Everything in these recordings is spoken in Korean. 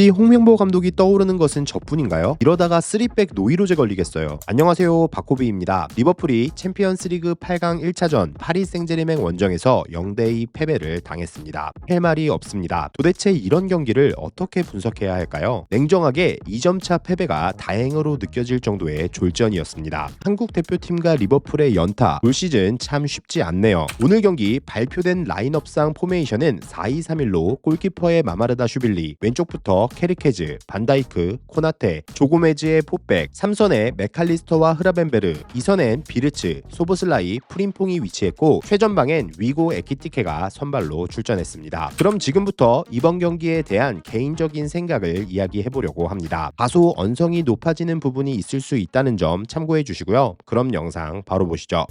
혹시 홍명보 감독이 떠오르는 것은 저뿐인가요? 이러다가 3백 노이로제 걸리겠어요. 안녕하세요, 박호비입니다. 리버풀이 챔피언스리그 8강 1차전 파리 생제르맹 원정에서 0대2 패배를 당했습니다. 할 말이 없습니다. 도대체 이런 경기를 어떻게 분석해야 할까요? 냉정하게 2점차 패배가 다행으로 느껴질 정도의 졸전이었습니다. 한국 대표팀과 리버풀의 연타, 올 시즌 참 쉽지 않네요. 오늘 경기 발표된 라인업상 포메이션은 4-2-3-1로 골키퍼의 마마르다슈빌리, 왼쪽부터 케리케즈, 반다이크, 코나테, 조고메즈의 포백, 3선에 맥칼리스터와 흐라벤베르, 2선엔 비르츠, 소보슬라이, 프림퐁이 위치했고 최전방엔 위고 에키티케가 선발로 출전했습니다. 그럼 지금부터 이번 경기에 대한 개인적인 생각을 이야기해보려고 합니다. 다소 언성이 높아지는 부분이 있을 수 있다는 점 참고해 주시고요. 그럼 영상 바로 보시죠.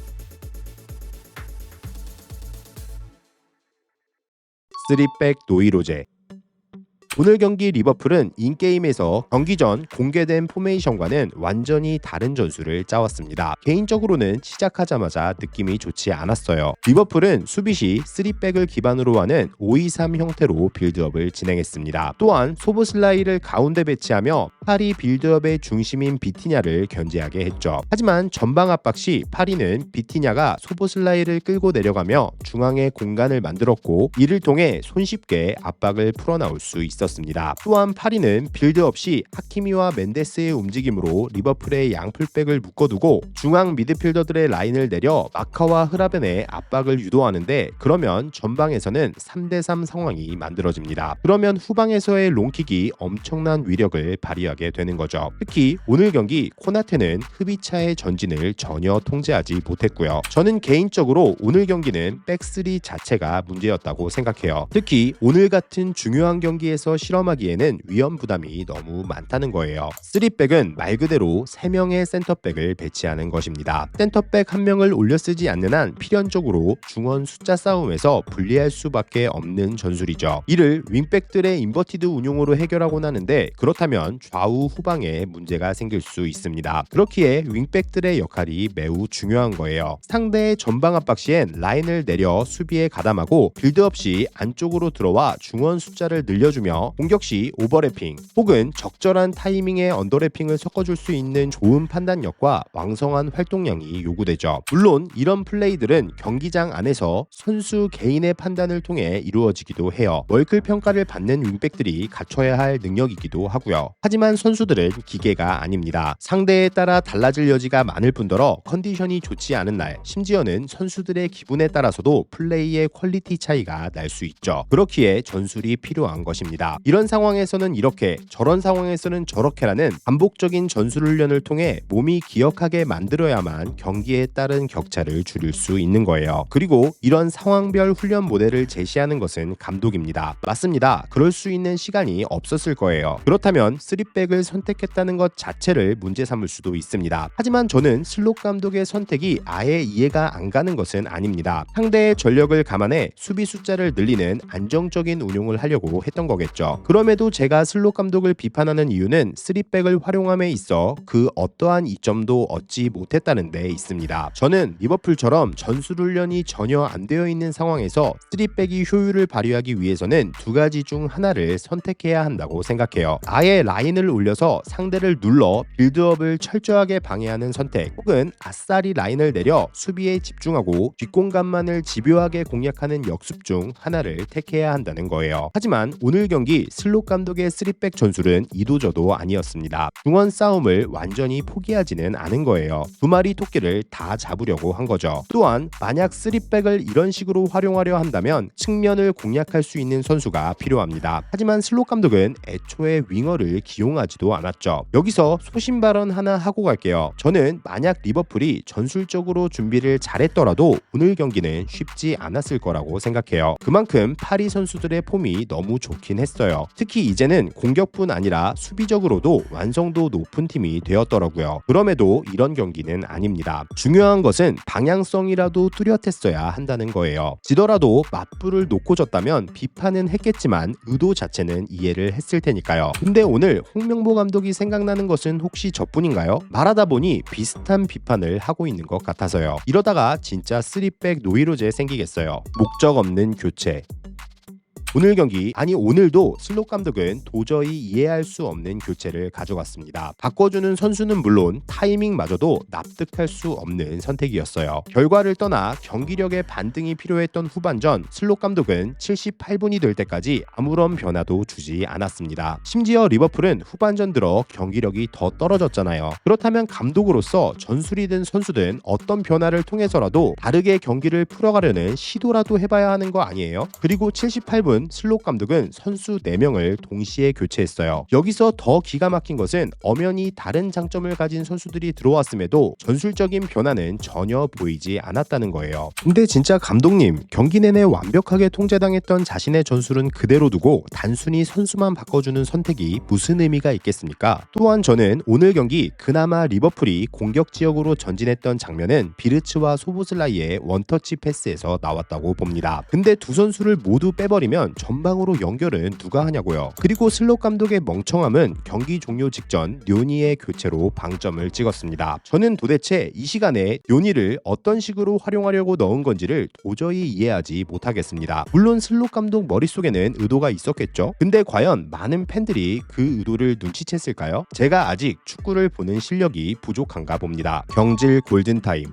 3백 노이로제. 오늘 경기 리버풀은 인게임에서 경기 전 공개된 포메이션과는 완전히 다른 전술을 짜왔습니다. 개인적으로는 시작하자마자 느낌이 좋지 않았어요. 리버풀은 수비 시 3백을 기반으로 하는 5-2-3 형태로 빌드업을 진행했습니다. 또한 소보슬라이를 가운데 배치하며 파리 빌드업의 중심인 비티냐를 견제하게 했죠. 하지만 전방 압박 시 파리는 비티냐가 소보슬라이를 끌고 내려가며 중앙에 공간을 만들었고 이를 통해 손쉽게 압박을 풀어나올 수 있었습니다. 또한 파리는 빌드업 시 하키미와 멘데스의 움직임으로 리버풀의 양풀백을 묶어두고 중앙 미드필더들의 라인을 내려 마카와 흐라벤의 압박을 유도하는데 그러면 전방에서는 3대3 상황이 만들어집니다. 그러면 후방에서의 롱킥이 엄청난 위력을 발휘하게 되는 거죠. 특히 오늘 경기 코나테는 흡이차의 전진을 전혀 통제하지 못했고요. 저는 개인적으로 오늘 경기는 백스리 자체가 문제였다고 생각해요. 특히 오늘 같은 중요한 경기에서 실험하기에는 위험 부담이 너무 많다는 거예요. 3백은 말 그대로 3명의 센터백을 배치하는 것입니다. 센터백 1명을 올려 쓰지 않는 한 필연적으로 중원 숫자 싸움에서 불리할 수밖에 없는 전술이죠. 이를 윙백들의 인버티드 운용으로 해결하곤 하는데 그렇다면 좌우 후방에 문제가 생길 수 있습니다. 그렇기에 윙백들의 역할이 매우 중요한 거예요. 상대의 전방 압박 시엔 라인을 내려 수비에 가담하고 빌드업 시 안쪽으로 들어와 중원 숫자를 늘려주며 공격 시 오버래핑 혹은 적절한 타이밍에 언더래핑을 섞어줄 수 있는 좋은 판단력과 왕성한 활동량이 요구되죠. 물론 이런 플레이들은 경기장 안에서 선수 개인의 판단을 통해 이루어지기도 해요. 월클 평가를 받는 윙백들이 갖춰야 할 능력이기도 하고요. 하지만 선수들은 기계가 아닙니다. 상대에 따라 달라질 여지가 많을 뿐더러 컨디션이 좋지 않은 날, 심지어는 선수들의 기분에 따라서도 플레이의 퀄리티 차이가 날 수 있죠. 그렇기에 전술이 필요한 것입니다. 이런 상황에서는 이렇게, 저런 상황에서는 저렇게라는 반복적인 전술 훈련을 통해 몸이 기억하게 만들어야만 경기에 따른 격차를 줄일 수 있는 거예요. 그리고 이런 상황별 훈련 모델을 제시하는 것은 감독입니다. 맞습니다. 그럴 수 있는 시간이 없었을 거예요. 그렇다면 3백을 선택했다는 것 자체를 문제 삼을 수도 있습니다. 하지만 저는 슬롯 감독의 선택이 아예 이해가 안 가는 것은 아닙니다. 상대의 전력을 감안해 수비 숫자를 늘리는 안정적인 운용을 하려고 했던 거겠죠. 그럼에도 제가 슬롯 감독을 비판하는 이유는 3백을 활용함에 있어 그 어떠한 이점도 얻지 못했다는 데 있습니다. 저는 리버풀처럼 전술 훈련이 전혀 안 되어 있는 상황에서 3백이 효율을 발휘하기 위해서는 두 가지 중 하나를 선택해야 한다고 생각해요. 아예 라인을 올려서 상대를 눌러 빌드업을 철저하게 방해하는 선택, 혹은 아싸리 라인을 내려 수비에 집중하고 뒷공간만을 집요하게 공략하는 역습 중 하나를 택해야 한다는 거예요. 하지만 오늘 경기 슬롯 감독의 3백 전술은 이도저도 아니었습니다. 중원 싸움을 완전히 포기하지는 않은 거예요. 두 마리 토끼를 다 잡으려고 한 거죠. 또한 만약 3백을 이런 식으로 활용하려 한다면 측면을 공략할 수 있는 선수가 필요합니다. 하지만 슬롯 감독은 애초에 윙어를 기용하지도 않았죠. 여기서 소신 발언 하나 하고 갈게요. 저는 만약 리버풀이 전술적으로 준비를 잘했더라도 오늘 경기는 쉽지 않았을 거라고 생각해요. 그만큼 파리 선수들의 폼이 너무 좋긴 했어요. 특히 이제는 공격뿐 아니라 수비적으로도 완성도 높은 팀이 되었더라고요. 그럼에도 이런 경기는 아닙니다. 중요한 것은 방향성이라도 뚜렷했어야 한다는 거예요. 지더라도 맞불을 놓고 졌다면 비판은 했겠지만 의도 자체는 이해를 했을 테니까요. 근데 오늘 홍명보 감독이 생각나는 것은 혹시 저뿐인가요? 말하다 보니 비슷한 비판을 하고 있는 것 같아서요. 이러다가 진짜 3백 노이로제 생기겠어요. 목적 없는 교체. 오늘 경기, 아니 오늘도 슬롯 감독은 도저히 이해할 수 없는 교체를 가져갔습니다. 바꿔주는 선수는 물론 타이밍마저도 납득할 수 없는 선택이었어요. 결과를 떠나 경기력의 반등이 필요했던 후반전, 슬롯 감독은 78분이 될 때까지 아무런 변화도 주지 않았습니다. 심지어 리버풀은 후반전 들어 경기력이 더 떨어졌잖아요. 그렇다면 감독으로서 전술이든 선수든 어떤 변화를 통해서라도 다르게 경기를 풀어가려는 시도라도 해봐야 하는 거 아니에요? 그리고 78분 슬롯 감독은 선수 4명을 동시에 교체했어요. 여기서 더 기가 막힌 것은 엄연히 다른 장점을 가진 선수들이 들어왔음에도 전술적인 변화는 전혀 보이지 않았다는 거예요. 근데 진짜 감독님, 경기 내내 완벽하게 통제당했던 자신의 전술은 그대로 두고 단순히 선수만 바꿔주는 선택이 무슨 의미가 있겠습니까? 또한 저는 오늘 경기 그나마 리버풀이 공격 지역으로 전진했던 장면은 비르츠와 소보슬라이의 원터치 패스에서 나왔다고 봅니다. 근데 두 선수를 모두 빼버리면 전방으로 연결은 누가 하냐고요. 그리고 슬롯 감독의 멍청함은 경기 종료 직전 뇨니의 교체로 방점을 찍었습니다. 저는 도대체 이 시간에 뇨니를 어떤 식으로 활용하려고 넣은 건지를 도저히 이해하지 못하겠습니다. 물론 슬롯 감독 머릿속에는 의도가 있었겠죠. 근데 과연 많은 팬들이 그 의도를 눈치챘을까요? 제가 아직 축구를 보는 실력이 부족한가 봅니다. 경질 골든타임.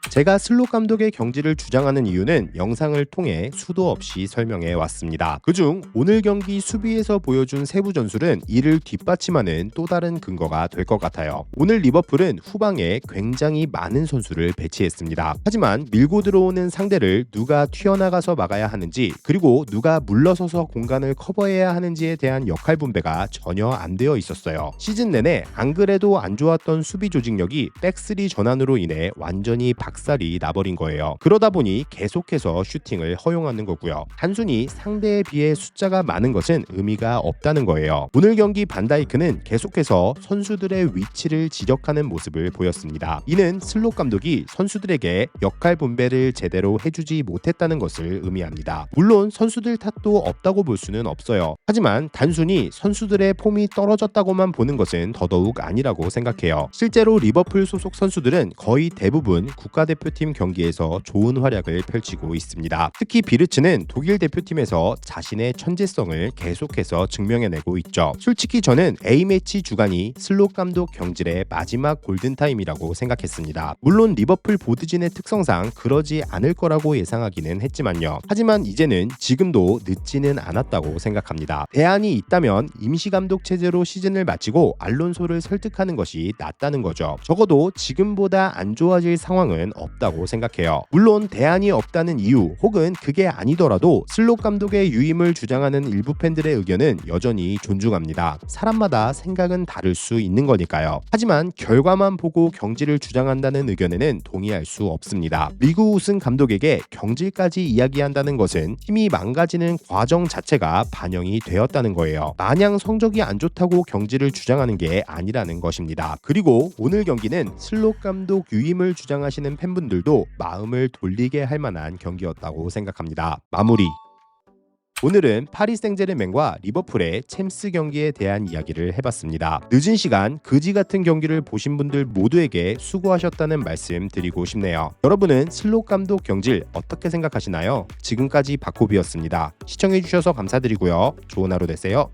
제가 슬롯 감독의 경질을 주장하는 이유는 영상을 통해 수도 없이 설명해 왔습니다. 그중 오늘 경기 수비에서 보여준 세부 전술은 이를 뒷받침하는 또 다른 근거가 될 것 같아요. 오늘 리버풀은 후방에 굉장히 많은 선수를 배치했습니다. 하지만 밀고 들어오는 상대를 누가 튀어나가서 막아야 하는지, 그리고 누가 물러서서 공간을 커버해야 하는지에 대한 역할 분배가 전혀 안 되어 있었어요. 시즌 내내 안 그래도 안 좋았던 수비 조직력이 백스리 전환으로 인해 완전히 박살이 나버린 거예요. 그러다 보니 계속해서 슈팅을 허용하는 거고요. 단순히 상대에 비해 숫자가 많은 것은 의미가 없다는 거예요. 오늘 경기 반다이크는 계속해서 선수들의 위치를 지적하는 모습을 보였습니다. 이는 슬롯 감독이 선수들에게 역할 분배를 제대로 해주지 못했다는 것을 의미합니다. 물론 선수들 탓도 없다고 볼 수는 없어요. 하지만 단순히 선수들의 폼이 떨어졌다고만 보는 것은 더더욱 아니라고 생각해요. 실제로 리버풀 소속 선수들은 거의 대부분 국가대표팀 경기에서 좋은 활약을 펼치고 있습니다. 특히 비르츠는 독일 대표팀에서 자신의 천재성을 계속해서 증명해내고 있죠. 솔직히 저는 A매치 주간이 슬롯 감독 경질의 마지막 골든타임이라고 생각했습니다. 물론 리버풀 보드진의 특성상 그러지 않을 거라고 예상하기는 했지만요. 하지만 이제는 지금도 늦지는 않았다고 생각합니다. 대안이 있다면 임시감독 체제로 시즌을 마치고 알론소를 설득하는 것이 낫다는 거죠. 적어도 지금보다 안 좋아질 상황은 없다고 생각해요. 물론 대안이 없다는 이유 혹은 그게 아니더라도 슬롯 감독의 유임을 주장하는 일부 팬들의 의견은 여전히 존중합니다. 사람마다 생각은 다를 수 있는 거니까요. 하지만 결과만 보고 경질을 주장한다는 의견에는 동의할 수 없습니다. 리그 우승 감독에게 경질까지 이야기한다는 것은 팀이 망가지는 과정 자체가 반영이 되었다는 거예요. 마냥 성적이 안 좋다고 경질을 주장하는 게 아니라는 것입니다. 그리고 오늘 경기는 슬롯 감독 유임을 주장하시는 팬분들도 마음을 돌리게 할 만한 경기였다고 생각합니다. 마무리. 오늘은 파리 생제르맹과 리버풀의 챔스 경기에 대한 이야기를 해봤습니다. 늦은 시간 그지 같은 경기를 보신 분들 모두에게 수고하셨다는 말씀 드리고 싶네요. 여러분은 슬롯 감독 경질 어떻게 생각하시나요? 지금까지 박호비였습니다. 시청해주셔서 감사드리고요. 좋은 하루 되세요.